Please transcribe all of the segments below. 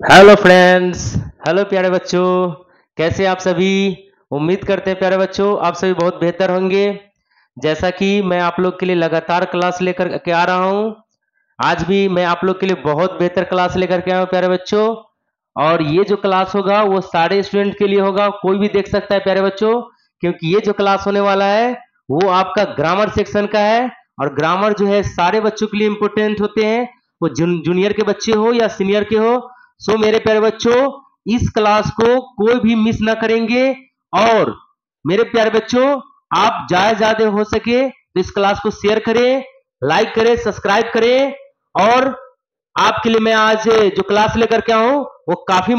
Hello friends. Hello प्यारे बच्चों, कैसे आप सभी। उम्मीद करते हैं प्यारे बच्चों आप सभी बहुत बेहतर होंगे। जैसा कि मैं आप लोग के लिए लगातार क्लास लेकर के आ रहा हूं, आज भी मैं आप लोग के लिए बहुत बेहतर क्लास लेकर के आया हूं प्यारे बच्चों। और ये जो क्लास होगा वो सारे स्टूडेंट के लिए होगा, कोई भी देख सकता है प्यारे बच्चों, क्योंकि ये जो क्लास होने वाला है वो आपका ग्रामर सेक्शन का है। और ग्रामर जो है सारे बच्चों के लिए इंपॉर्टेंट होते हैं, वो जूनियर के बच्चे हो या सीनियर के हो। सो मेरे प्यारे बच्चों, इस क्लास को कोई भी मिस ना करेंगे। और मेरे प्यारे बच्चों, आप ज्यादा हो सके तो इस क्लास को शेयर करें, लाइक करें, सब्सक्राइब करें। और आपके लिए मैं आज जो क्लास लेकर के आऊं वो काफी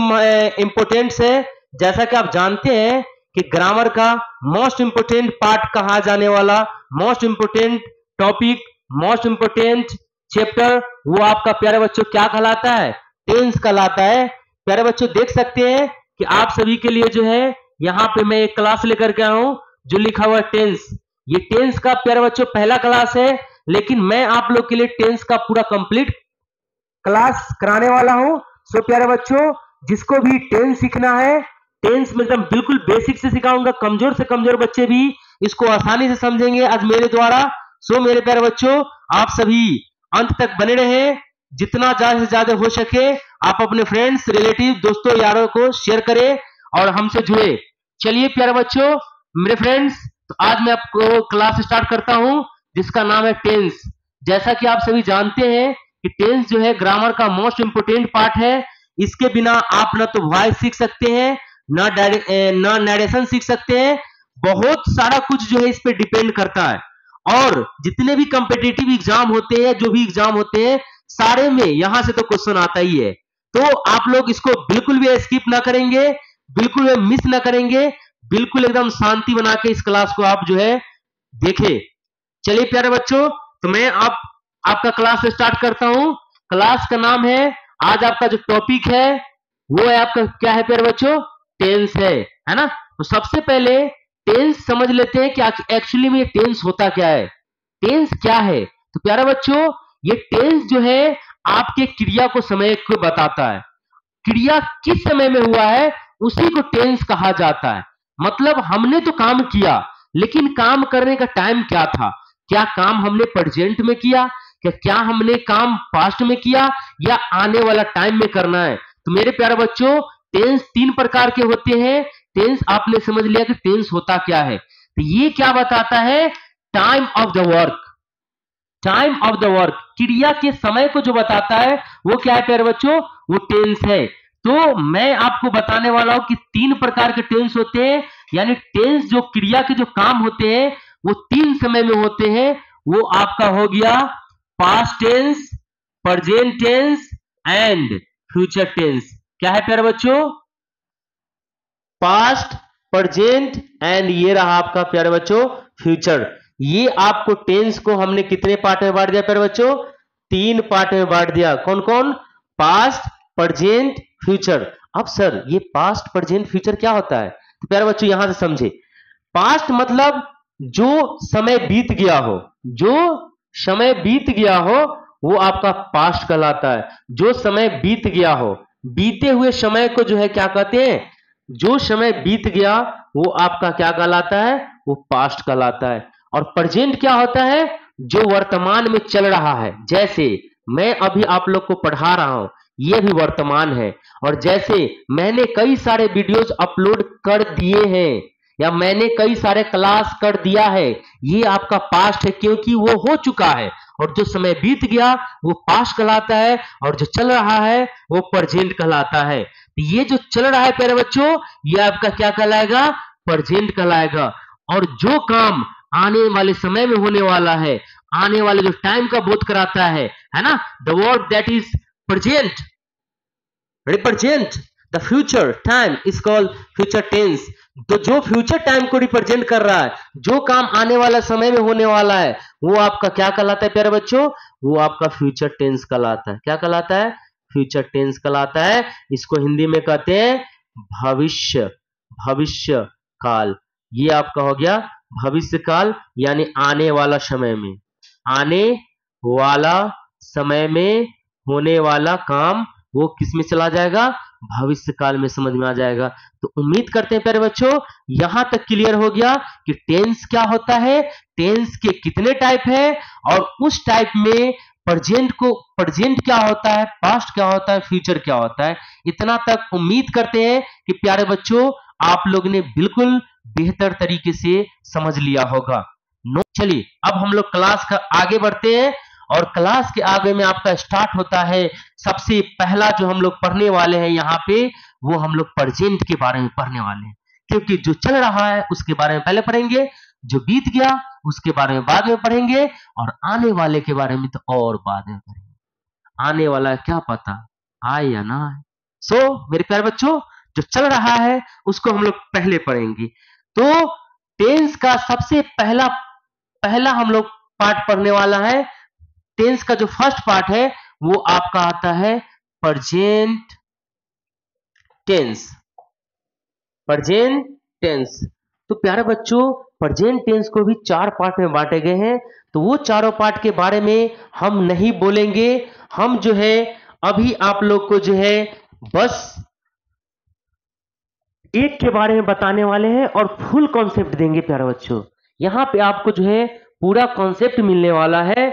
इंपोर्टेंट है। जैसा कि आप जानते हैं कि ग्रामर का मोस्ट इंपोर्टेंट पार्ट कहा जाने वाला, most important topic, most important chapter, वो आपका प्यारे बच्चों क्या कहलाता है? टेंस कहलाता है। प्यारे बच्चों देख सकते हैं कि आप सभी के लिए जो है यहाँ पे मैं एक क्लास लेकर के आया हूं जो लिखा हुआ है टेंस। ये टेंस का प्यारे बच्चों पहला क्लास है, लेकिन मैं आप लोग के लिए टेंस का पूरा कंप्लीट क्लास कराने वाला हूं। सो प्यारे बच्चों, जिसको भी टेंस सीखना है, टेंस में एकदम बिल्कुल बेसिक से सिखाऊंगा, कमजोर से कमजोर बच्चे भी इसको आसानी से समझेंगे आज मेरे द्वारा। सो मेरे प्यारे बच्चों, आप सभी अंत तक बने रहे। जितना ज्यादा से ज्यादा हो सके आप अपने फ्रेंड्स, रिलेटिव, दोस्तों, यारों को शेयर करें और हमसे जुड़े। चलिए प्यारे बच्चों, मेरे फ्रेंड्स, तो आज मैं आपको क्लास स्टार्ट करता हूं जिसका नाम है टेंस। जैसा कि आप सभी जानते हैं कि टेंस जो है ग्रामर का मोस्ट इंपोर्टेंट पार्ट है। इसके बिना आप ना तो वॉइस सीख सकते हैं, ना नरेशन सीख सकते हैं। बहुत सारा कुछ जो है इस पे डिपेंड करता है। और जितने भी कम्पिटिटिव एग्जाम होते हैं, जो भी एग्जाम होते हैं, सारे में यहां से तो क्वेश्चन आता ही है। तो आप लोग इसको बिल्कुल भी स्किप ना करेंगे, बिल्कुल भी मिस ना करेंगे। बिल्कुल एकदम शांति बना के इस क्लास को आप जो है देखें। चलिए प्यारे बच्चों, तो मैं आपका क्लास स्टार्ट करता हूं। क्लास का नाम है, आज आपका जो टॉपिक है वो है आपका क्या है प्यारे बच्चों? टेंस है ना। तो सबसे पहले टेंस समझ लेते हैं कि एक्चुअली में ये टेंस होता क्या है। टेंस क्या है? तो प्यारे बच्चों, ये टेंस जो है आपके क्रिया को समय को बताता है। क्रिया किस समय में हुआ है उसी को टेंस कहा जाता है। मतलब हमने तो काम किया, लेकिन काम करने का टाइम क्या था? क्या काम हमने प्रेजेंट में किया, क्या हमने काम पास्ट में किया, या आने वाला टाइम में करना है? तो मेरे प्यारे बच्चों, टेंस तीन प्रकार के होते हैं। टेंस आपने समझ लिया कि टेंस होता क्या है। तो ये क्या बताता है? Time of the work. Time of the work, क्रिया के समय को जो बताता है वो क्या है प्यारे बच्चों? वो टेंस है। तो मैं आपको बताने वाला हूं कि तीन प्रकार के टेंस होते हैं। यानी टेंस जो क्रिया के जो काम होते हैं वो तीन समय में होते हैं। वो आपका हो गया past tense, present tense and future tense. क्या है प्यारे बच्चों? पास्ट, प्रेजेंट एंड ये रहा आपका प्यारे बच्चों फ्यूचर। ये आपको टेंस को हमने कितने पार्ट में बांट दिया प्यारे बच्चों? तीन पार्ट में बांट दिया। कौन कौन? Past, present, future. अब सर ये पास्ट, प्रेजेंट, फ्यूचर क्या होता है? तो प्यारे बच्चों यहां से समझे। पास्ट मतलब जो समय बीत गया हो, जो समय बीत गया हो वो आपका पास्ट कहलाता है। जो समय बीत गया हो, बीते हुए समय को जो है क्या कहते हैं? जो समय बीत गया वो आपका क्या कहलाता है? वो पास्ट कहलाता है। और प्रेजेंट क्या होता है? जो वर्तमान में चल रहा है। जैसे मैं अभी आप लोग को पढ़ा रहा हूं, ये भी वर्तमान है। और जैसे मैंने कई सारे वीडियोस अपलोड कर दिए हैं, या मैंने कई सारे क्लास कर दिया है, ये आपका पास्ट है क्योंकि वो हो चुका है। और जो समय बीत गया वो पास्ट कहलाता है, और जो चल रहा है वो प्रेजेंट कहलाता है। ये जो चल रहा है प्यारे बच्चों, ये आपका क्या कहलाएगा? प्रेजेंट कहलाएगा। और जो काम आने वाले समय में होने वाला है, आने वाले जो टाइम का बोध कराता है ना, the word that is present represent the future time is called future tense. तो जो फ्यूचर टाइम को रिप्रेजेंट कर रहा है, जो काम आने वाला समय में होने वाला है, वो आपका क्या कहलाता है प्यारे बच्चों? वो आपका फ्यूचर टेंस कहलाता है। क्या कहलाता है? फ्यूचर टेंस कहलाता है। इसको हिंदी में कहते हैं भविष्य, भविष्य काल। ये आपका हो गया भविष्य काल, यानी आने वाला समय में, आने वाला समय में होने वाला काम वो किस में चला जाएगा, भविष्य काल में समझ में आ जाएगा। तो उम्मीद करते हैं प्यारे बच्चों यहां तक क्लियर हो गया कि टेंस क्या होता है, टेंस के कितने टाइप है, और उस टाइप में प्रेजेंट क्या होता है, पास्ट क्या होता है, फ्यूचर क्या होता है। इतना तक उम्मीद करते हैं कि प्यारे बच्चों आप लोग ने बिल्कुल बेहतर तरीके से समझ लिया होगा। चलिए अब हम लोग क्लास का आगे बढ़ते हैं, और क्लास के आगे में आपका स्टार्ट होता है। सबसे पहला जो हम लोग पढ़ने वाले हैं यहाँ पे, वो हम लोग प्रेजेंट के बारे में पढ़ने वाले हैं, क्योंकि जो चल रहा है उसके बारे में पहले पढ़ेंगे, जो बीत गया उसके बारे में बाद में पढ़ेंगे, और आने वाले के बारे में तो और बाद में पढ़ेंगे। आने वाला क्या पता आए या ना आए। मेरे प्यारे बच्चों जो चल रहा है उसको हम लोग पहले पढ़ेंगे। तो टेंस का सबसे पहला हम लोग पार्ट पढ़ने वाला है। टेंस का जो फर्स्ट पार्ट है वो आपका आता है प्रेजेंट टेंस। प्रेजेंट टेंस, तो प्यारे बच्चों प्रेजेंट टेंस को भी 4 पार्ट में बांटे गए हैं। तो वो चारों पार्ट के बारे में हम नहीं बोलेंगे, हम जो है अभी आप लोग को जो है बस एक के बारे में बताने वाले हैं और फुल कॉन्सेप्ट देंगे प्यारे बच्चों। यहाँ पे आपको जो है पूरा कॉन्सेप्ट मिलने वाला है।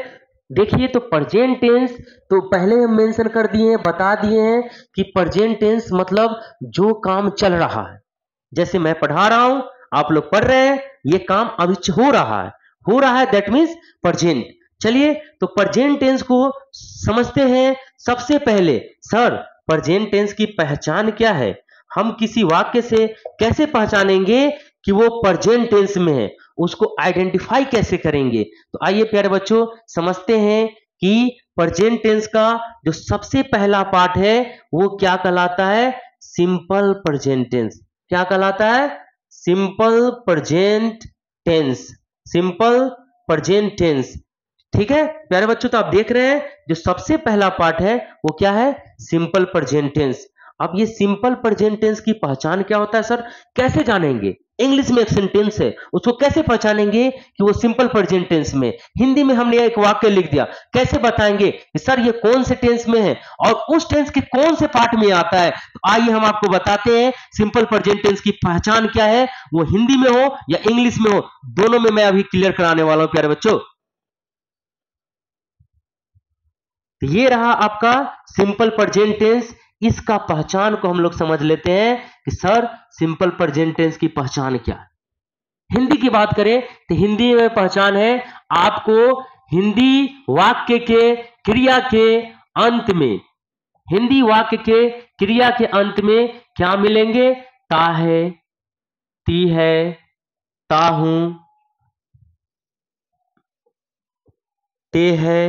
देखिए तो प्रेजेंट टेंस तो पहले हम मेंशन कर दिए हैं, बता दिए हैं कि प्रेजेंट टेंस मतलब जो काम चल रहा है। जैसे मैं पढ़ा रहा हूं, आप लोग पढ़ रहे हैं, ये काम अभी हो रहा है, दैट मीन्स प्रेजेंट। चलिए तो प्रेजेंट टेंस को समझते हैं। सबसे पहले सर प्रेजेंट टेंस की पहचान क्या है, हम किसी वाक्य से कैसे पहचानेंगे कि वो प्रेजेंट टेंस में है, उसको आइडेंटिफाई कैसे करेंगे। तो आइए प्यारे बच्चों समझते हैं कि प्रेजेंट टेंस का जो सबसे पहला पार्ट है वो क्या कहलाता है, सिंपल प्रेजेंट टेंस। क्या कहलाता है, simple present tense. Simple present tense, ठीक है प्यारे बच्चों। तो आप देख रहे हैं जो सबसे पहला पार्ट है वो क्या है, सिंपल प्रेजेंट टेंस। अब ये सिंपल प्रेजेंट टेंस की पहचान क्या होता है सर, कैसे जानेंगे। इंग्लिश में एक सेंटेंस है, उसको कैसे पहचानेंगे कि वो सिंपल प्रेजेंट टेंस में। हिंदी में हमने एक वाक्य लिख दिया, कैसे बताएंगे कि सर ये कौन से टेंस में है और उस टेंस के कौन से पार्ट में आता है। तो आइए हम आपको बताते हैं सिंपल प्रेजेंट टेंस की पहचान क्या है, वो हिंदी में हो या इंग्लिश में हो, दोनों में मैं अभी क्लियर कराने वाला हूं प्यारे बच्चों। तो ये रहा आपका सिंपल प्रेजेंट टेंस। इसका पहचान को हम लोग समझ लेते हैं कि सर सिंपल प्रेजेंट टेंस की पहचान क्या है। हिंदी की बात करें तो हिंदी में पहचान है, आपको हिंदी वाक्य के क्रिया के अंत में, हिंदी वाक्य के क्रिया के अंत में क्या मिलेंगे, ता है, ती है, ता हूं, ते है,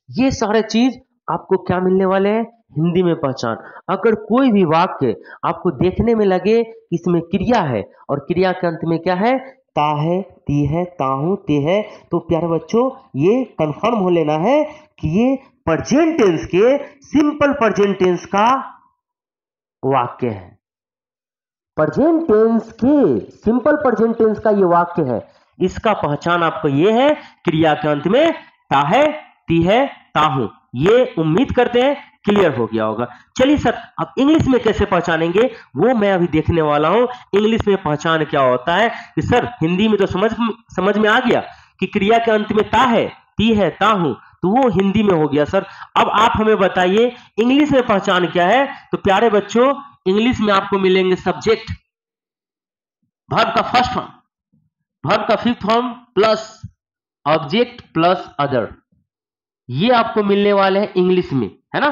ये सारे चीज आपको क्या मिलने वाले हैं, हिंदी में पहचान। अगर कोई भी वाक्य आपको देखने में लगे इसमें क्रिया है और क्रिया के अंत में क्या है, ता है, ती है, ताहू, ते है, तो प्यारे बच्चों ये कंफर्म हो लेना है कि ये प्रेजेंट टेंस के सिंपल प्रेजेंट टेंस का वाक्य है। प्रेजेंट टेंस के सिंपल प्रेजेंट टेंस का ये वाक्य है। इसका पहचान आपको ये है, क्रिया के अंत में ता है, ती है, ताहू। ये उम्मीद करते हैं क्लियर हो गया होगा। चलिए सर अब इंग्लिश में कैसे पहचानेंगे वो मैं अभी देखने वाला हूं। इंग्लिश में पहचान क्या होता है कि सर हिंदी में तो समझ में आ गया कि क्रिया के अंत में ता है, ती है, ताहू, तो वो हिंदी में हो गया सर। अब आप हमें बताइए इंग्लिश में पहचान क्या है। तो प्यारे बच्चों इंग्लिश में आपको मिलेंगे सब्जेक्ट, वर्ब का फर्स्ट फॉर्म, वर्ब का fifth form plus object plus other, ये आपको मिलने वाले हैं इंग्लिश में, है ना।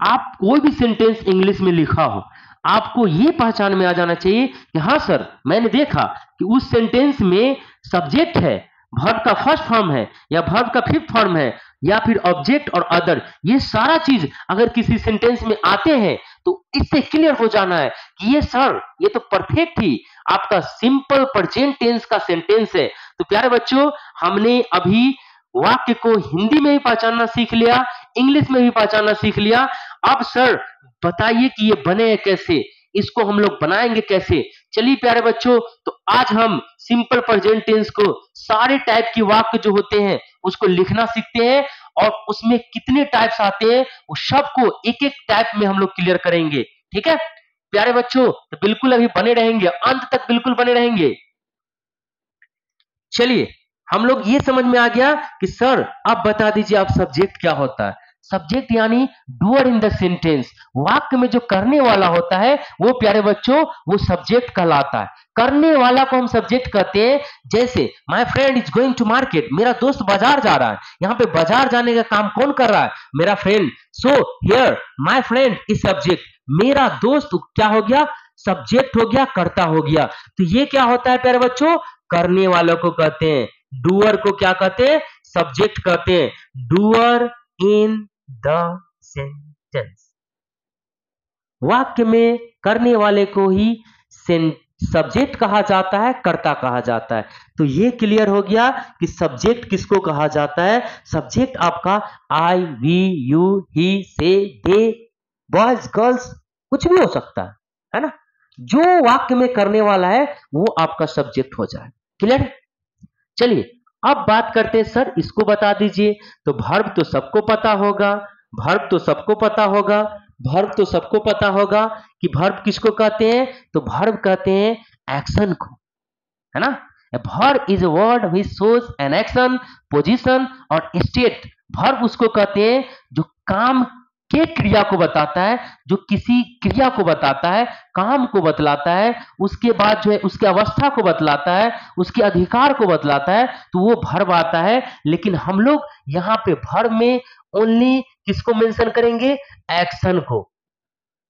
आप कोई भी सेंटेंस इंग्लिश में लिखा हो, आपको ये पहचान में आ जाना चाहिए कि हाँ सर मैंने देखा कि उस सेंटेंस में सब्जेक्ट है, वर्ब का फर्स्ट फॉर्म है, या वर्ब का फिफ्थ फॉर्म है, या फिर ऑब्जेक्ट और अदर, ये सारा चीज अगर किसी सेंटेंस में आते हैं तो इससे क्लियर हो जाना है कि ये सर ये तो परफेक्ट ही आपका सिंपल प्रेजेंट टेंस का सेंटेंस है। तो प्यारे बच्चों हमने अभी वाक्य को हिंदी में भी पहचानना सीख लिया, इंग्लिश में भी पहचानना सीख लिया। अब सर बताइए कि ये बने कैसे, इसको हम लोग बनाएंगे कैसे। चलिए प्यारे बच्चों तो आज हम सिंपल प्रेजेंट टेंस को सारे टाइप के वाक्य जो होते हैं उसको लिखना सीखते हैं और उसमें कितने टाइप्स आते हैं वो सबको एक एक टाइप में हम लोग क्लियर करेंगे। ठीक है प्यारे बच्चों, तो बिल्कुल अभी बने रहेंगे, अंत तक बिल्कुल बने रहेंगे। चलिए हम लोग ये समझ में आ गया कि सर आप बता दीजिए आप सब्जेक्ट क्या होता है। सब्जेक्ट यानी डूअर इन द सेंटेंस, वाक्य में जो करने वाला होता है वो प्यारे बच्चों वो सब्जेक्ट कहलाता है। करने वाला को हम सब्जेक्ट कहते हैं। जैसे my friend is going to market, मेरा दोस्त बाजार जा रहा है। यहाँ पे बाजार जाने का काम कौन कर रहा है? मेरा friend. So here my friend is subject, मेरा दोस्त क्या हो गया? सब्जेक्ट हो गया, कर्ता हो गया। तो ये क्या होता है प्यारे बच्चों? करने वालों को कहते हैं। डूअर को क्या कहते हैं? सब्जेक्ट कहते हैं। डूअर इन द सेंटेंस, वाक्य में करने वाले को ही सब्जेक्ट कहा जाता है, कर्ता कहा जाता है। तो ये क्लियर हो गया कि सब्जेक्ट किसको कहा जाता है। सब्जेक्ट आपका आई, वी, यू, ही, से, दे, बॉयज, गर्ल्स कुछ भी हो सकता है ना। जो वाक्य में करने वाला है वो आपका सब्जेक्ट हो जाए। क्लियर? चलिए अब बात करते हैं सर इसको बता दीजिए। तो वर्ब तो सबको पता होगा, वर्ब तो सबको पता होगा, वर्ब तो सबको पता होगा कि वर्ब किसको कहते हैं। तो वर्ब कहते हैं एक्शन को, है ना। Verb is a word which shows an action, position और स्टेट। वर्ब उसको कहते हैं जो काम के क्रिया को बताता है, जो किसी क्रिया को बताता है, काम को बतलाता है, उसके बाद जो है उसकी अवस्था को बतलाता है, उसके अधिकार को बतलाता है, तो वो वर्ब आता है। लेकिन हम लोग यहाँ पे वर्ब में ओनली किसको मेंशन करेंगे? एक्शन को,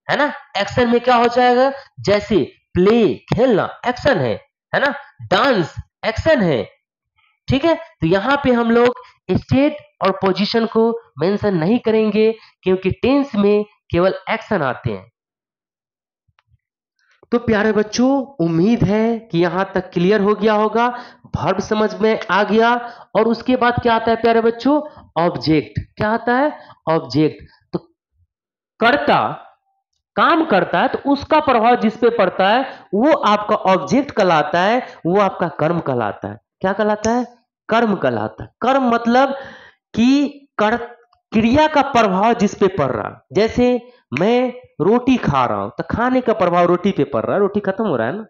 है ना। एक्शन में क्या हो जाएगा? जैसे प्ले खेलना एक्शन है ना। डांस एक्शन है। ठीक है, तो यहाँ पे हम लोग स्टेट और पोजीशन को मेंशन नहीं करेंगे क्योंकि टेंस में केवल एक्शन आते हैं। तो प्यारे बच्चों उम्मीद है कि यहां तक क्लियर हो गया होगा, वर्ब समझ में आ गया। और उसके बाद क्या आता है प्यारे बच्चों? ऑब्जेक्ट। क्या आता है? ऑब्जेक्ट। तो कर्ता काम करता है तो उसका प्रभाव जिस पे पड़ता है वो आपका ऑब्जेक्ट कहलाता है, वो आपका कर्म कहलाता है। क्या कहलाता है? कर्म कहलाता है। कर्म मतलब कि क्रिया का प्रभाव जिस पे पड़ रहा है। जैसे मैं रोटी खा रहा हूं तो खाने का प्रभाव रोटी पे पड़ रहा है, रोटी खत्म हो रहा है ना।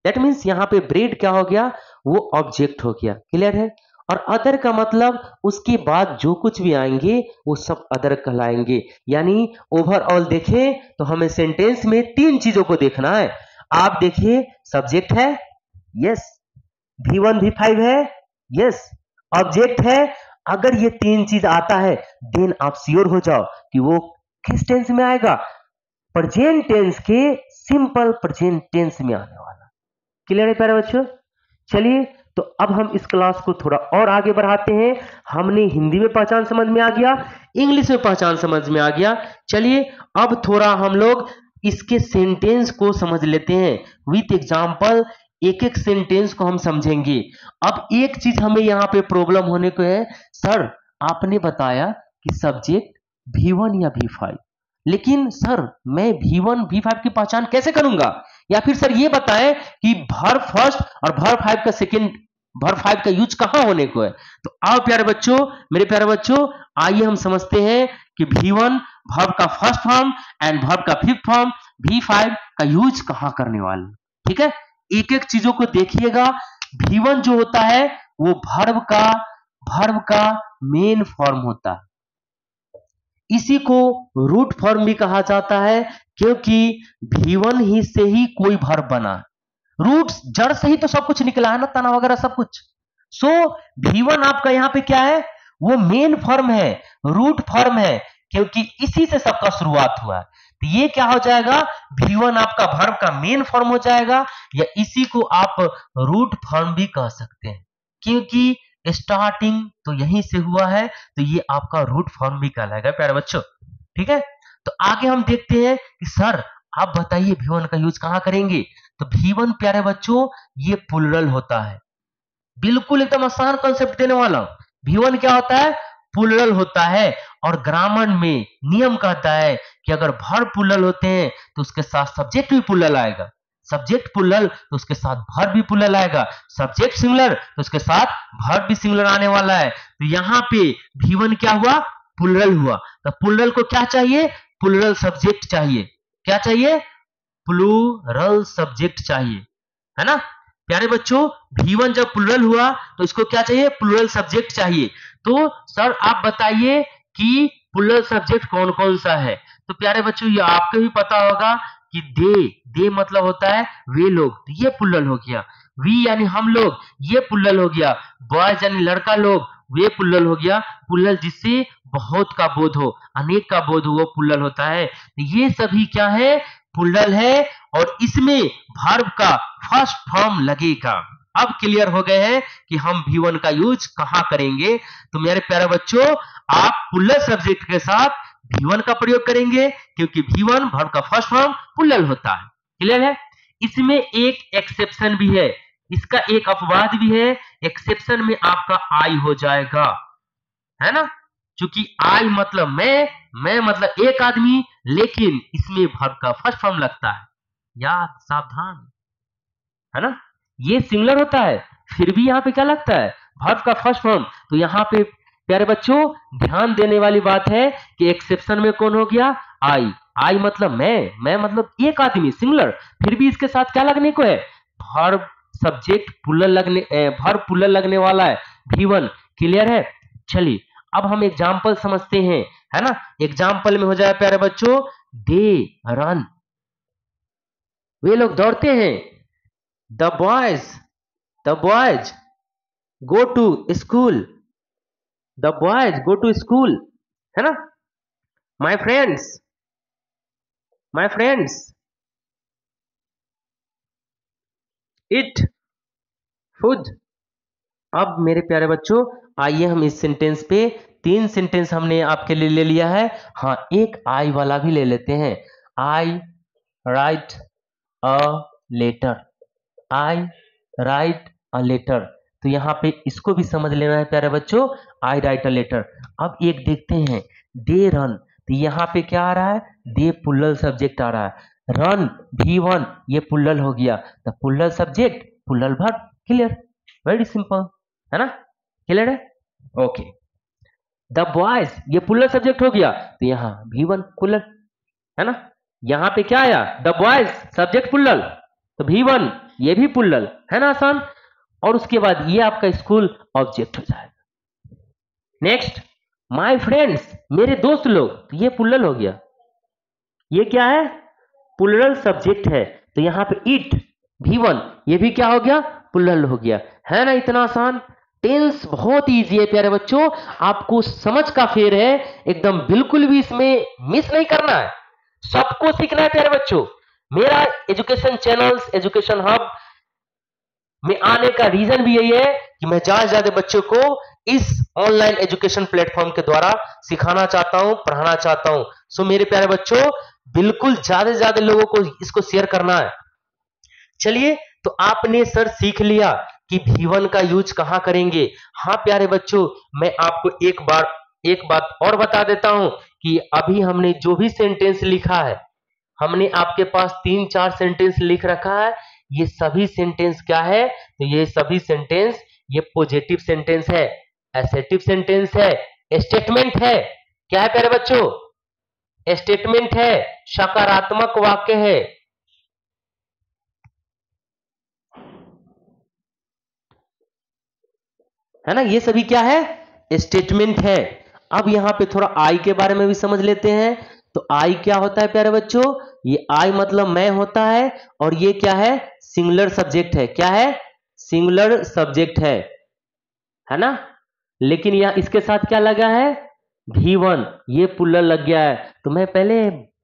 दैट मीन्स यहाँ पे ब्रेड क्या हो गया? वो ऑब्जेक्ट हो गया। क्लियर है? और अदर का मतलब उसके बाद जो कुछ भी आएंगे वो सब अदर कहलाएंगे। यानी ओवरऑल देखें तो हमें सेंटेंस में तीन चीजों को देखना है। आप देखिए सब्जेक्ट है, यस। V1 V5 है, यस। ऑब्जेक्ट है। अगर ये तीन चीज आता है देन आप श्योर हो जाओ कि वो किस टेंस में आएगा? प्रेजेंट टेंस के सिंपल प्रेजेंट टेंस में आने वाला। क्लियर है प्यारे बच्चों? चलिए तो अब हम इस क्लास को थोड़ा और आगे बढ़ाते हैं। हमने हिंदी में पहचान समझ में आ गया, इंग्लिश में पहचान समझ में आ गया। चलिए अब थोड़ा हम लोग इसके सेंटेंस को समझ लेते हैं विथ एग्जांपल। एक एक सेंटेंस को हम समझेंगे। अब एक चीज हमें यहाँ पे प्रॉब्लम होने को है, सर आपने बताया कि सब्जेक्ट V1 या V5, लेकिन सर मैं V1 V5 की पहचान कैसे करूंगा? या फिर सर ये बताएं कि वर्ब फर्स्ट और वर्ब 5 का सेकंड, वर्ब 5 का यूज कहां होने को है। तो आओ प्यारे बच्चों, मेरे प्यारे बच्चों, आइए हम समझते हैं कि V1 वर्ब का फर्स्ट फॉर्म एंड वर्ब का फिफ्थ फॉर्म, V5 का यूज कहां करने वाले। ठीक है, एक एक चीजों को देखिएगा। V1 जो होता है वो वर्ब का मेन फॉर्म होता है। इसी को रूट फॉर्म भी कहा जाता है क्योंकि V1 ही से ही कोई वर्ब बना। रूट जड़ से ही तो सब कुछ निकला है ना, तना वगैरह सब कुछ। सो V1 आपका यहां पे क्या है? वो मेन फॉर्म है, रूट फॉर्म है, क्योंकि इसी से सबका शुरुआत हुआ है। तो ये क्या हो जाएगा? V1 आपका वर्ब का मेन फॉर्म हो जाएगा, या इसी को आप रूट फॉर्म भी कह सकते हैं क्योंकि स्टार्टिंग तो यहीं से हुआ है। तो ये आपका रूट फॉर्म भी कहलाएगा प्यारे बच्चों। ठीक है, तो आगे हम देखते हैं कि सर आप बताइए V1 का यूज कहां करेंगे। तो V1 प्यारे बच्चों ये प्लुरल होता है। बिल्कुल एकदम आसान कॉन्सेप्ट देने वाला हूं। V1 क्या होता है? प्लुरल होता है। और ग्रामर में नियम कहता है कि अगर वर्ब प्लुरल होते हैं तो उसके साथ सब्जेक्ट भी प्लुरल आएगा। सब्जेक्ट प्लूरल तो उसके साथ वर्ब भी प्लूरल आएगा, सब्जेक्ट सिंगुलर तो उसके साथ वर्ब भी सिंगुलर आने वाला है। तो यहाँ पे V1 क्या हुआ, प्लूरल हुआ। तो प्लूरल को क्या चाहिए, प्लूरल सब्जेक्ट चाहिए। क्या चाहिए, प्लूरल सब्जेक्ट चाहिए, है ना प्यारे बच्चों। V1 जब प्लूरल हुआ तो इसको क्या चाहिए, प्लूरल सब्जेक्ट चाहिए। तो सर आप बताइए कि प्लूरल सब्जेक्ट कौन कौन सा है। तो प्यारे बच्चों ये आपको भी पता होगा कि दे मतलब होता है वे लोग, तो ये प्लूरल हो गया। वी यानी हम लोग, ये प्लूरल हो गया। बॉयज यानी लड़का लोग, वे प्लूरल हो गया। प्लूरल जिससे बहुत का बोध हो, अनेक का बोध हो, वो प्लूरल होता है। ये सभी क्या है, प्लूरल है। और इसमें वर्ब का फर्स्ट फॉर्म लगेगा। अब क्लियर हो गए हैं कि हम V1 का यूज कहां करेंगे। तो मेरे प्यारे बच्चों आप प्लूरल सब्जेक्ट के साथ V1 का प्रयोग करेंगे, क्योंकि V1 वर्ब का फर्स्ट फॉर्म प्लूरल होता है। क्लियर है। इसमें एक एक्सेप्शन भी है, इसका एक अपवाद भी है। एक्सेप्शन में आपका आई हो जाएगा, है ना, क्योंकि आई मतलब मैं मतलब एक आदमी, लेकिन इसमें वर्ब का फर्स्ट फॉर्म लगता है। याद सावधान, है ना, ये सिंगुलर होता है, फिर भी यहाँ पे क्या लगता है, वर्ब का फर्स्ट फॉर्म। तो यहाँ पे प्यारे बच्चों ध्यान देने वाली बात है कि एक्सेप्शन में कौन हो गया, आई मतलब मैं मतलब एक आदमी सिंगुलर, फिर भी इसके साथ क्या लगने को है, वर्ब सब्जेक्ट वर्ब प्लूरल लगने वाला है V1। क्लियर है। चलिए अब हम एग्जाम्पल समझते हैं, है ना। एग्जाम्पल में हो जाए प्यारे बच्चों, दे रन, वे लोग दौड़ते हैं। The boys go to school, the boys go to school, है ना। My friends eat food. अब मेरे प्यारे बच्चों आइए हम इस सेंटेंस पे, 3 सेंटेंस हमने आपके लिए ले लिया है। हाँ एक आई वाला भी ले लेते हैं। I write a letter, I write a letter. तो यहाँ पे इसको भी समझ लेना है प्यारे बच्चों, आई राइट अ लेटर। अब एक देखते हैं, दे रन, तो यहाँ पे क्या आ रहा है, दे प्लूरल सब्जेक्ट आ रहा है। रन V1 ये प्लूरल हो गया, तो plural subject plural verb. Clear, very simple, है ना। क्लियर है। ओके, द बॉयज ये प्लूरल सब्जेक्ट हो गया, तो यहाँ V1 प्लूरल, है ना। यहाँ पे क्या आया, द बॉयज सब्जेक्ट प्लूरल, तो V1 ये भी प्लूरल, है ना, आसान। और उसके बाद ये आपका स्कूल ऑब्जेक्ट हो जाएगा। नेक्स्ट, माय फ्रेंड्स मेरे दोस्त लोग, तो ये प्लूरल हो गया, ये क्या है, प्लूरल सब्जेक्ट है। तो यहाँ पे इट V1 ये भी क्या हो गया, प्लूरल हो गया, है ना। इतना आसान, टेंस बहुत इजी है प्यारे बच्चों, आपको समझ का फेर है एकदम, बिल्कुल भी इसमें मिस नहीं करना है, सबको सीखना है प्यारे बच्चों। मेरा एजुकेशन चैनल्स एजुकेशन हब में आने का रीजन भी यही है कि मैं ज्यादा से ज्यादा बच्चों को इस ऑनलाइन एजुकेशन प्लेटफॉर्म के द्वारा सिखाना चाहता हूं, पढ़ाना चाहता हूं। सो मेरे प्यारे बच्चों बिल्कुल ज्यादा से ज्यादा लोगों को इसको शेयर करना है। चलिए, तो आपने सर सीख लिया कि V1 का यूज कहां करेंगे। हाँ प्यारे बच्चों मैं आपको एक बात और बता देता हूं कि अभी हमने जो भी सेंटेंस लिखा है, हमने आपके पास 3-4 सेंटेंस लिख रखा है। ये सभी सेंटेंस क्या है, तो ये सभी सेंटेंस ये पॉजिटिव सेंटेंस है, एसेटिव सेंटेंस है, स्टेटमेंट है। क्या है प्यारे बच्चों, स्टेटमेंट है, सकारात्मक वाक्य है ना। ये सभी क्या है, स्टेटमेंट है। अब यहां पे थोड़ा आई के बारे में भी समझ लेते हैं। तो आई क्या होता है प्यारे बच्चों, ये आई मतलब मैं होता है, और ये क्या है, सिंगुलर सब्जेक्ट है। क्या है, सिंगुलर सब्जेक्ट है ना। लेकिन यहां इसके साथ क्या लगा है, V1 ये प्लूरल लग गया है। तो मैं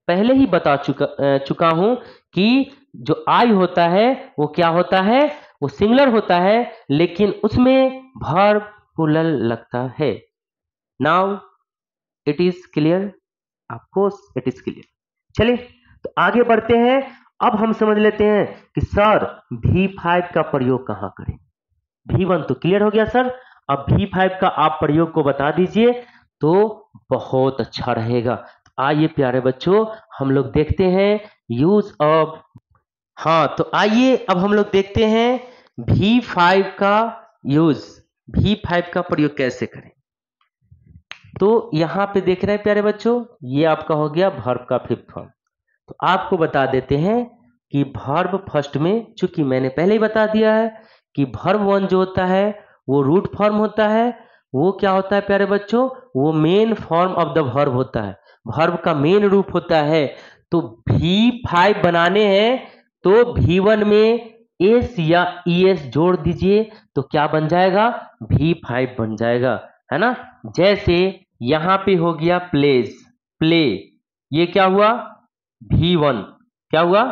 पहले ही बता चुका हूं कि जो आई होता है वो क्या होता है, वो सिंगुलर होता है, लेकिन उसमें वर्ब प्लूरल लगता है। Now it is clear, of course it is clear. चलिए तो आगे बढ़ते हैं। अब हम समझ लेते हैं कि सर V5 का प्रयोग कहां करें। V1 तो क्लियर हो गया सर, अब V5 का आप प्रयोग को बता दीजिए तो बहुत अच्छा रहेगा। आइए प्यारे बच्चों हम लोग देखते हैं यूज ऑफ हाँ, तो आइए अब हम लोग देखते हैं V5 का यूज, V5 का प्रयोग कैसे करें। तो यहाँ पे देख रहे हैं प्यारे बच्चों, ये आपका हो गया वर्ब का फिफ्थ फॉर्म। तो आपको बता देते हैं कि वर्ब फर्स्ट में, चूंकि मैंने पहले ही बता दिया है कि वर्ब वन जो होता है वो रूट फॉर्म होता है। वो क्या होता है प्यारे बच्चों, वो main form of the verb होता है, वर्ब का मेन रूप होता है। तो V5 बनाने हैं तो V1 में एस या ES जोड़ दीजिए तो क्या बन जाएगा, V5 बन जाएगा, है ना। जैसे यहां पे हो गया प्लेज, प्ले, ये क्या हुआ, V1 क्या हुआ,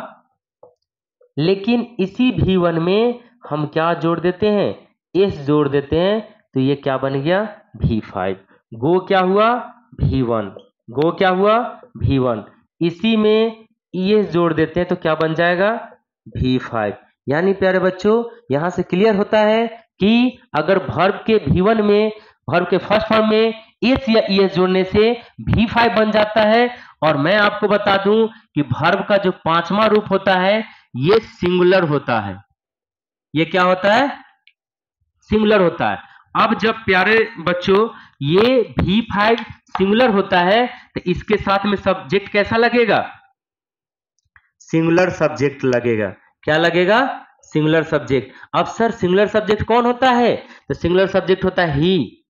लेकिन इसी V1 में हम क्या जोड़ देते हैं, एस जोड़ देते हैं, तो ये क्या बन गया, V5। गो क्या हुआ, V1, गो क्या हुआ, V1, इसी में ES जोड़ देते हैं तो क्या बन जाएगा, V5। यानी प्यारे बच्चों यहां से क्लियर होता है कि अगर वर्ब के V1 में, वर्ब के फर्स्ट फॉर्म में एस या ES जोड़ने से V5 बन जाता है। और मैं आपको बता दूं कि वर्ब का जो पांचवा रूप होता है ये सिंगुलर होता है। ये क्या होता है, सिंगुलर होता है। अब जब प्यारे बच्चों ये V5 सिंगुलर होता है तो इसके साथ में सब्जेक्ट कैसा लगेगा, सिंगुलर सब्जेक्ट लगेगा। क्या लगेगा, सिंगुलर सब्जेक्ट। अब सर सिंगुलर सब्जेक्ट कौन होता है, तो सिंगुलर सब्जेक्ट होता है ही,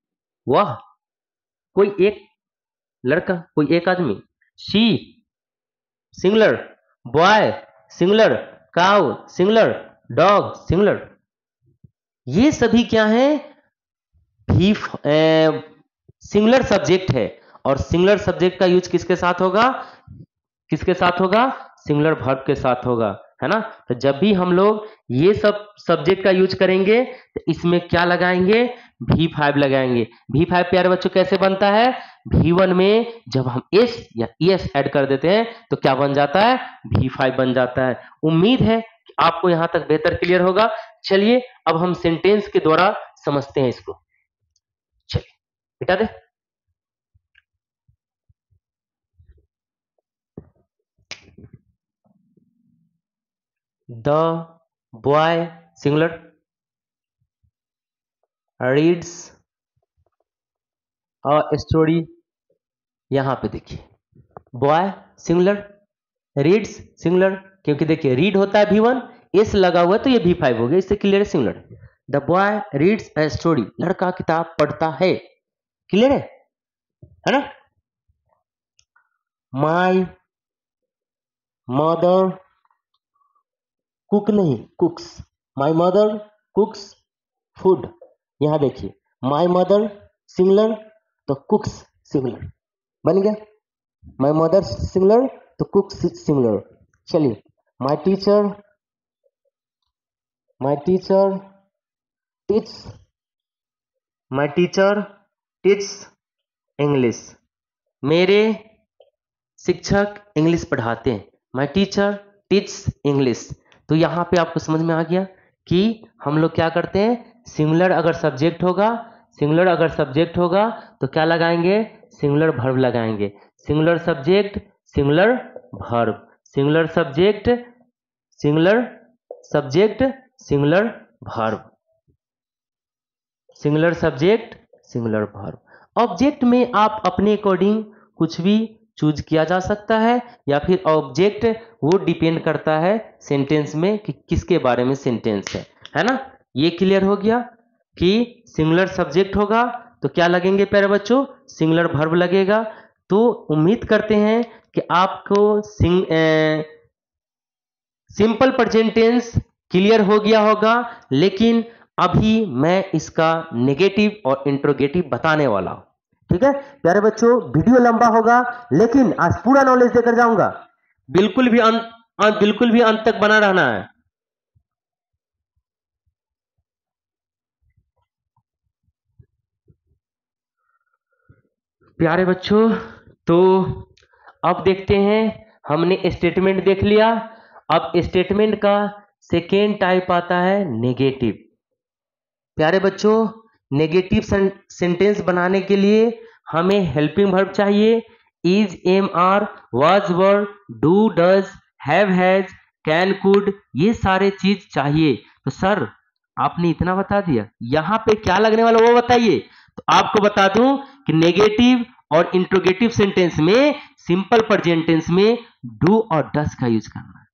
वह, कोई एक लड़का, कोई एक आदमी। She singular, boy singular, cow singular, dog singular. ये सभी क्या है, भी सिंगुलर सब्जेक्ट है। और सिंगुलर सब्जेक्ट का यूज किसके साथ होगा, किसके साथ होगा, सिंगुलर वर्ब के साथ होगा, है ना। तो जब भी हम लोग ये सब सब्जेक्ट का यूज करेंगे तो इसमें क्या लगाएंगे, V5 लगाएंगे। V5 प्यारे बच्चों कैसे बनता है, V1 में जब हम S या ES ऐड कर देते हैं तो क्या बन जाता है, V5 बन जाता है। उम्मीद है कि आपको यहां तक बेहतर क्लियर होगा। चलिए अब हम सेंटेंस के द्वारा समझते हैं इसको। चलिए बेटा दे, the boy singular reads a story. यहां पे देखिए बॉय सिंगुलर, रीड्स सिंगुलर, क्योंकि देखिए रीड होता है V1, एस लगा हुआ है तो ये V5 हो गया, इससे क्लियर है singular. The boy reads a story, लड़का किताब पढ़ता है, क्लियर है ना। माई मदर कुक नहीं, कुक्स, माई मदर कुक्स फूड। यहां देखिए माई मदर सिंगुलर तो कुक्स सिंगुलर बन गया, माई मदर सिंगुलर तो कुक्स सिंगुलर। चलिए my teacher, my teacher teach, my teacher teach English, मेरे शिक्षक इंग्लिश पढ़ाते हैं, माई टीचर टीच इंग्लिश। तो यहाँ पे आपको समझ में आ गया कि हम लोग क्या करते हैं, सिंगुलर अगर सब्जेक्ट होगा, सिंगुलर अगर सब्जेक्ट होगा तो क्या लगाएंगे, सिंगुलर वर्ब लगाएंगे। Singular subject singular verb, singular subject singular subject singular verb, singular subject singular verb. Object में आप अपने अकॉर्डिंग कुछ भी चूज किया जा सकता है, या फिर ऑब्जेक्ट वो डिपेंड करता है सेंटेंस में कि किसके बारे में सेंटेंस है ना। ये क्लियर हो गया कि सिंगुलर सब्जेक्ट होगा तो क्या लगेंगे प्यारे बच्चों, सिंगुलर वर्ब लगेगा। तो उम्मीद करते हैं कि आपको सिंपल प्रेजेंट टेंस क्लियर हो गया होगा। लेकिन अभी मैं इसका नेगेटिव और इंट्रोगेटिव बताने वाला हूं, ठीक है प्यारे बच्चों। वीडियो लंबा होगा लेकिन आज पूरा नॉलेज देकर जाऊंगा, बिल्कुल भी अंत तक बना रहना है। प्यारे बच्चों तो अब देखते हैं, हमने स्टेटमेंट देख लिया। अब स्टेटमेंट का सेकेंड टाइप आता है नेगेटिव। प्यारे बच्चों नेगेटिव सेंटेंस बनाने के लिए हमें हेल्पिंग वर्ब चाहिए। Is, am, are, was, were, do, does, have, has, can, could, ये सारे चीज चाहिए। तो सर आपने इतना बता दिया, यहाँ पे क्या लगने वाला वो बताइए। तो आपको बता दूं कि नेगेटिव और इंट्रोगेटिव सेंटेंस में सिंपल प्रेजेंट टेंस में डू और डज का यूज करना है,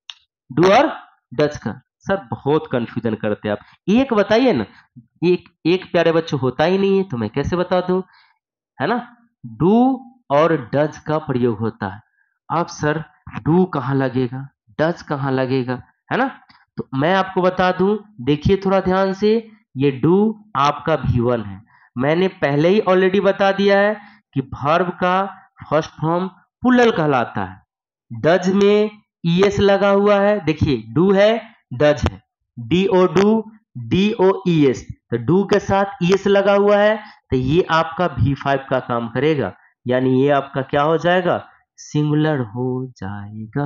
डू और डज का। सर बहुत कंफ्यूजन करते हैं आप, एक बताइए ना, एक प्यारे बच्चों होता ही नहीं है तो मैं कैसे बता दूं, है ना। डू और डज का प्रयोग होता है। अब सर डू कहाँ लगेगा, डज कहाँ लगेगा, है ना। तो मैं आपको बता दूं, देखिए थोड़ा ध्यान से, ये डू आपका V1 है। मैंने पहले ही ऑलरेडी बता दिया है कि वर्ब का फर्स्ट फॉर्म प्लूरल कहलाता है। डज में ईएस लगा हुआ है, देखिए डू है, डज है, DOES, तो डू के साथ ईएस लगा हुआ है, तो ये आपका V5 का काम करेगा, यानी ये आपका क्या हो जाएगा, सिंगुलर हो जाएगा,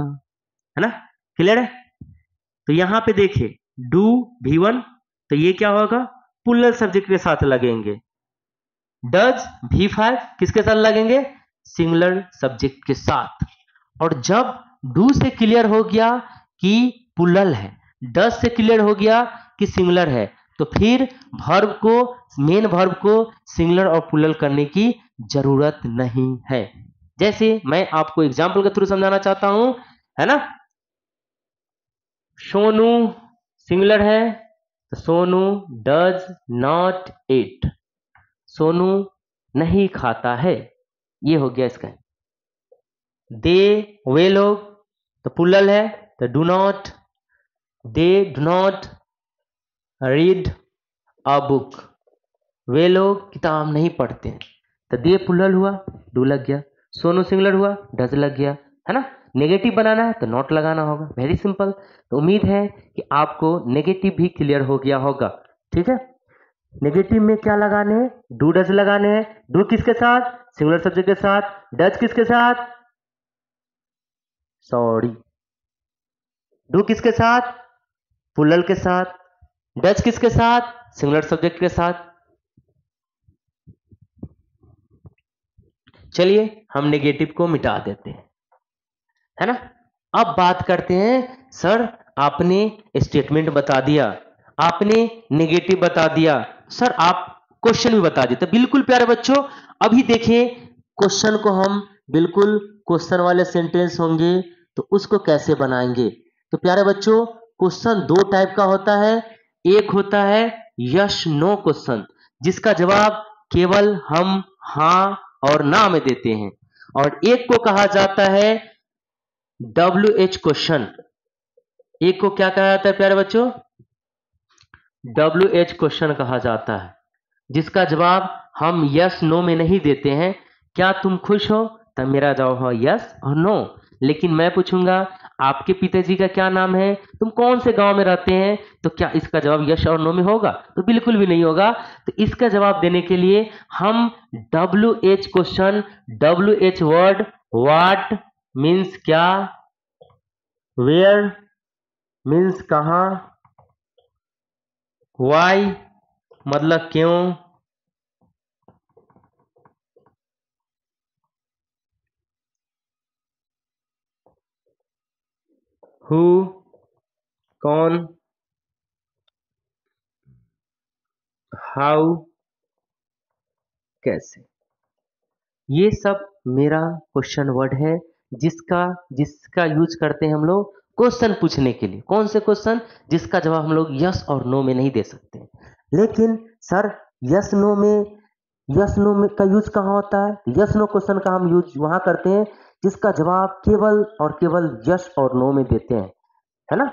है ना। क्लियर है। तो यहां पे देखिए डू V1, तो ये क्या होगा, प्लूरल सब्जेक्ट के साथ लगेंगे। डज V5 किसके साथ लगेंगे, सिंगुलर सब्जेक्ट के साथ। और जब डू से क्लियर हो गया कि प्लूरल है, डज से क्लियर हो गया कि सिंगुलर है, तो फिर वर्ब को, मेन वर्ब को सिंगुलर और प्लूरल करने की जरूरत नहीं है। जैसे मैं आपको एग्जांपल के थ्रू समझाना चाहता हूं, है ना। सोनू सिंगुलर है, तो Sonu does not eat, Sonu नहीं खाता है, ये हो गया इसका। दे, वे लोग, तो प्लूरल है, तो do not, they do not read a book, वे लोग किताब नहीं पढ़ते हैं, तो दे प्लूरल हुआ, डू लग गया। सोनू सिंगुलर हुआ, डज लग गया, है ना। नेगेटिव बनाना है तो नॉट लगाना होगा, वेरी सिंपल। तो उम्मीद है कि आपको नेगेटिव भी क्लियर हो गया होगा, ठीक है। नेगेटिव में क्या लगाने हैं, डू डज लगाने हैं। डू किसके साथ, सिंगुलर सब्जेक्ट के साथ। डज किसके साथ, सॉरी, डू किसके साथ, प्लूरल के साथ। डज किसके साथ, सिंगुलर सब्जेक्ट के साथ। चलिए हम नेगेटिव को मिटा देते हैं, है ना। अब बात करते हैं, सर आपने स्टेटमेंट बता दिया, आपने नेगेटिव बता दिया, सर आप क्वेश्चन भी बता दिए। तो बिल्कुल प्यारे बच्चों, अभी देखें क्वेश्चन को हम, बिल्कुल क्वेश्चन वाले सेंटेंस होंगे तो उसको कैसे बनाएंगे। तो प्यारे बच्चों क्वेश्चन दो टाइप का होता है, एक होता है यस नो क्वेश्चन, जिसका जवाब केवल हम हाँ और ना में देते हैं, और एक को कहा जाता है WH क्वेश्चन। एक को क्या कहा जाता है प्यारे बच्चों, WH क्वेश्चन कहा जाता है, जिसका जवाब हम यस नो में नहीं देते हैं। क्या तुम खुश हो, तब मेरा जवाब हो यस और नो। लेकिन मैं पूछूंगा आपके पिताजी का क्या नाम है, तुम कौन से गांव में रहते हैं, तो क्या इसका जवाब यस और नो में होगा, तो बिल्कुल भी नहीं होगा। तो इसका जवाब देने के लिए हम WH question, WH word, what means क्या, वेयर मीन्स कहां, वाई मतलब क्यों, हु कौन, हाउ कैसे, ये सब मेरा क्वेश्चन वर्ड है, जिसका जिसका यूज करते हैं हम लोग क्वेश्चन पूछने के लिए। कौन से क्वेश्चन, जिसका जवाब हम लोग यस और नो में नहीं दे सकते। लेकिन सर यस नो में, यस नो में का यूज कहाँ होता है, यस नो क्वेश्चन का हम यूज वहां करते हैं जिसका जवाब केवल और केवल यस और नो में देते हैं, है ना।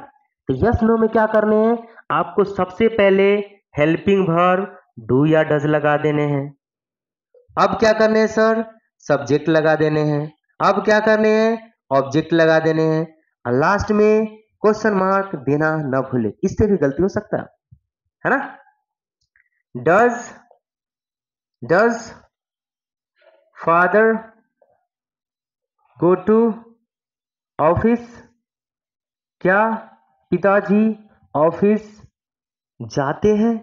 तो यस नो में क्या करने हैं, आपको सबसे पहले हेल्पिंग वर्ब डू या डज लगा देने हैं। अब क्या करने हैं सर, सब्जेक्ट लगा देने हैं। अब क्या करने हैं, ऑब्जेक्ट लगा देने हैं, और लास्ट में क्वेश्चन मार्क देना न भूले, इससे भी गलती हो सकता है ना। Does, does father go to office, क्या पिताजी ऑफिस जाते हैं,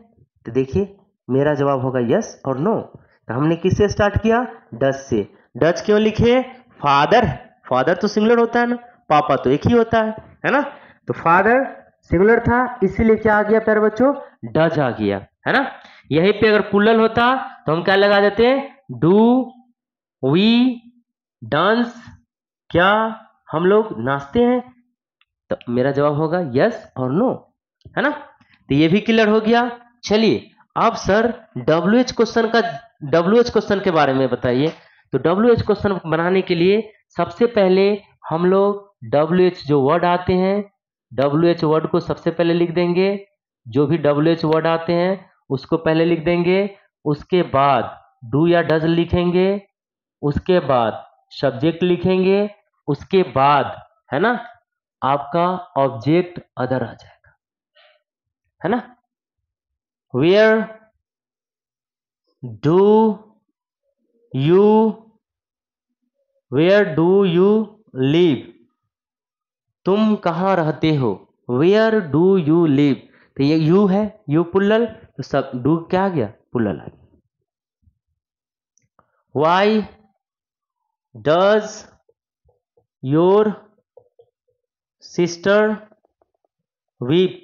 तो देखिए मेरा जवाब होगा यस और नो। तो हमने किससे स्टार्ट किया, डज से। डज क्यों लिखे, फादर, फादर तो सिंगुलर होता है ना, पापा तो एक ही होता है ना। तो फादर सिंगुलर था, इसीलिए क्या आ गया प्यारे बच्चों, डज आ गया, है ना। यहीं पे अगर प्लूरल होता तो हम क्या लगा देते, डू, वी, डांस, क्या हम लोग नाचते हैं, तो मेरा जवाब होगा यस और नो, है ना। तो ये भी क्लियर हो गया। चलिए अब सर WH क्वेश्चन के बारे में बताइए। तो WH क्वेश्चन बनाने के लिए सबसे पहले हम लोग WH जो वर्ड आते हैं, WH वर्ड को सबसे पहले लिख देंगे। जो भी WH वर्ड आते हैं उसको पहले लिख देंगे, उसके बाद डू या डज लिखेंगे, उसके बाद सब्जेक्ट लिखेंगे, उसके बाद है ना आपका ऑब्जेक्ट अदर आ जाएगा, है ना। वेयर डू यू लिव, तुम कहाँ रहते हो, वेयर डू यू लिव। तो ये यू है, यू पुल्लल, तो सब डू क्या आ गया, पुल्लल आ गया। Why does your sister weep,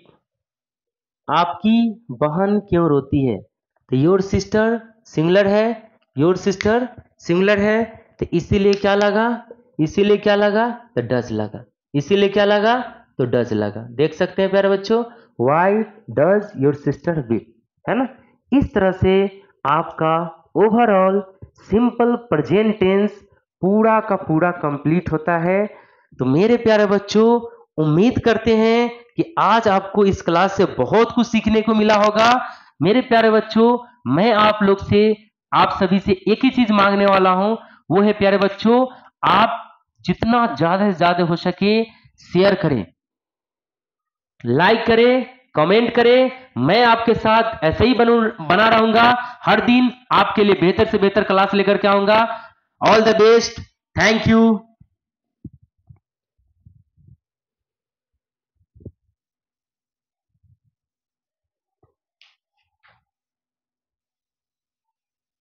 आपकी बहन क्यों रोती है। तो योर सिस्टर सिंगुलर है, योर सिस्टर सिंगुलर है, तो इसीलिए क्या लगा, इसीलिए क्या लगा, तो डज लगा, इसीलिए क्या लगा, तो डज लगा। देख सकते हैं प्यारे बच्चों, why does your sister weep, है ना। इस तरह से आपका ओवरऑल सिंपल प्रेजेंट टेंस पूरा का पूरा कंप्लीट होता है। तो मेरे प्यारे बच्चों उम्मीद करते हैं कि आज आपको इस क्लास से बहुत कुछ सीखने को मिला होगा। मेरे प्यारे बच्चों मैं आप लोग से, आप सभी से एक ही चीज मांगने वाला हूं, वो है प्यारे बच्चों आप जितना ज्यादा से ज्यादा हो सके शेयर करें, लाइक करें, कमेंट करें। मैं आपके साथ ऐसे ही बना रहूंगा, हर दिन आपके लिए बेहतर से बेहतर क्लास लेकर के आऊंगा। All the best, thank you.